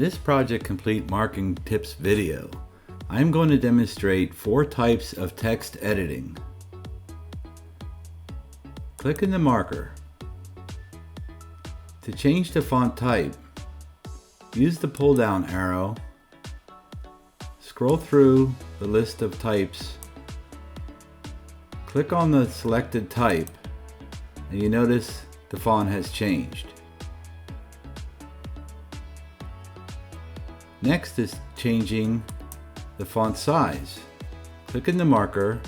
this Project Complete Marking Tips video, I am going to demonstrate 4 types of text editing. Click in the marker. To change the font type, use the pull down arrow, scroll through the list of types, click on the selected type, and you notice the font has changed. Next is changing the font size. Click in the marker,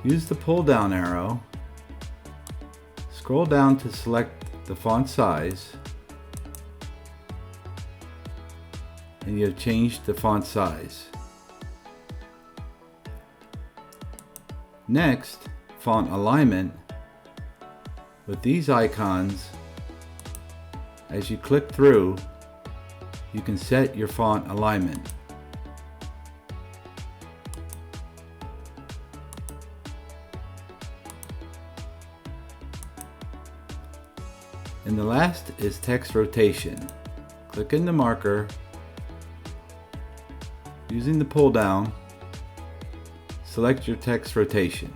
use the pull down arrow, scroll down to select the font size, and you have changed the font size. Next, font alignment. With these icons, as you click through, you can set your font alignment. And the last is text rotation. Click in the marker, using the pull down, select your text rotation.